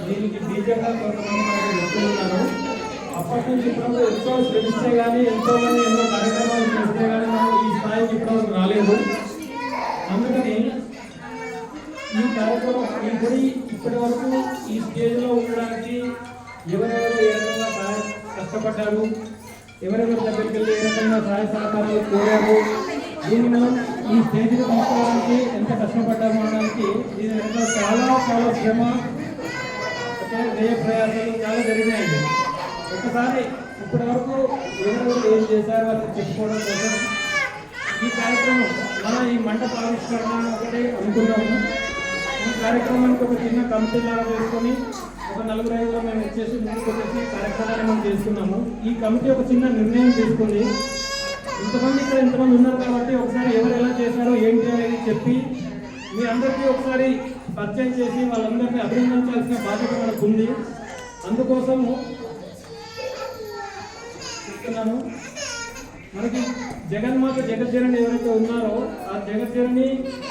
దీనికి బీజంగా కొంతమంది మనకు వ్యక్తులు ఉన్నారు. అప్పటి నుంచి ఇప్పుడు ఎంతో శ్రమిస్తే కానీ ఎంతో మంది ఎన్నో కార్యక్రమాలు చేస్తే కానీ మనం ఈ స్థాయికి ఇప్పటివరకు రాలేదు. అందుకని ఈ కార్యక్రమం ఈ గుడి ఇప్పటి వరకు ఈ స్టేజ్లో ఉండడానికి ఎవరెవరు ఏ రకంగా కష్టపడ్డారు, ఎవరెవరి దగ్గరికి వెళ్ళి ఏ రకంగా సహాయ సహకారాలు కోరారు, దీన్ని మనం ఈ స్టేజ్కి తీసుకోవడానికి ఎంత కష్టపడ్డాము అనడానికి దీని వెనుక చాలా చాలా శ్రమ, వ్యయ ప్రయాసాలు చాలా జరిగినాయండి. ఒకసారి ఇప్పటి వరకు ఎవరెవరు ఏం చేశారు అని చెప్పుకోవడం కోసం ఈ కార్యక్రమం మన ఈ మండప ఆవిష్కరణ ఒకటి అనుకున్నాము. ఈ కార్యక్రమానికి ఒక చిన్న కమిటీ లాగా వేసుకొని ఒక 4-5 మేము వచ్చేసి ముందుకు వచ్చేసి కార్యక్రమాన్ని మనం చేస్తున్నాము. ఈ కమిటీ ఒక చిన్న నిర్ణయం తీసుకుంది. ఇంతమంది ఇక్కడ ఇంతమంది ఉన్నారు కాబట్టి ఒకసారి ఎవరు ఎలా చేశారో ఏంటి అనేది చెప్పి మీ అందరికీ ఒకసారి పరిచయం చేసి వాళ్ళందరినీ అభినందించాల్సిన బాధ్యత మనకు ఉంది. అందుకోసము చెప్తున్నాను, మనకి జగన్మాత జగజ్జనని ఎవరైతే ఉన్నారో ఆ జగజ్జనని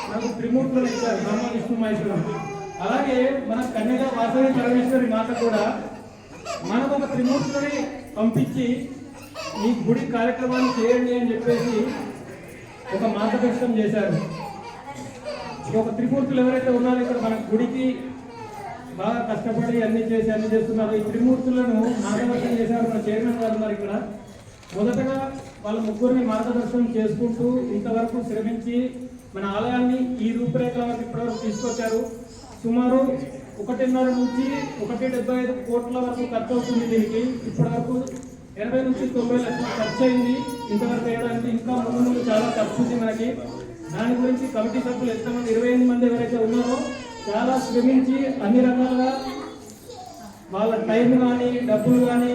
మనకు త్రిమూర్తులను ఇచ్చారు, బ్రహ్మ విష్ణు మహేశ్వరుడు. అలాగే మన కన్యగా వాసవి పరమేశ్వరి మాత కూడా మనకు ఒక త్రిమూర్తులని పంపించి ఈ గుడి కార్యక్రమాన్ని చేయండి అని చెప్పేసి ఒక మార్గదర్శనం చేశారు. ఒక త్రిమూర్తులు ఎవరైతే ఉన్నారో ఇక్కడ మన గుడికి బాగా కష్టపడి అన్ని చేస్తున్నారు. ఈ త్రిమూర్తులను మార్గదర్శనం చేశారు మన చైర్మన్ గారు ఉన్నారు ఇక్కడ. మొదటగా వాళ్ళ ముగ్గురిని మార్గదర్శనం చేసుకుంటూ ఇంతవరకు శ్రమించి మన ఆలయాన్ని ఈ రూపురేఖల వరకు ఇప్పటివరకు తీసుకొచ్చారు. సుమారు 1.5 నుంచి 1.75 కోట్ల వరకు ఖర్చు అవుతుంది. దీనికి ఇప్పటివరకు 80 నుంచి 90 లక్షలు ఖర్చు అయింది. ఇంతవరకు వేయడానికి ఇంకా ముందు చాలా ఖర్చు ఉంది మనకి. దాని గురించి కమిటీ సభ్యులు ఎంతమంది 28 మంది ఎవరైతే ఉన్నారో చాలా శ్రమించి అన్ని రకాలుగా వాళ్ళ టైం కానీ డబ్బులు కానీ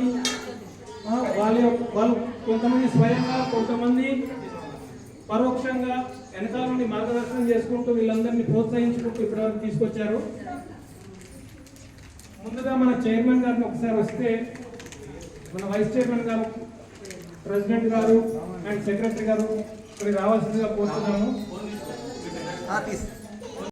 వాళ్ళు కొంతమంది స్వయంగా కొంతమంది పరోక్షంగా వెనకాల నుండి మార్గదర్శనం చేసుకుంటూ వీళ్ళందరినీ ప్రోత్సహించుకుంటూ ఇప్పటివరకు తీసుకొచ్చారు. ముందుగా మన చైర్మన్ గారిని ఒకసారి వస్తే మన వైస్ చైర్మన్ గారు, ప్రెసిడెంట్ గారు అండ్ సెక్రటరీ గారు ఇక్కడ రావాల్సిందిగా కోరుతున్నాము.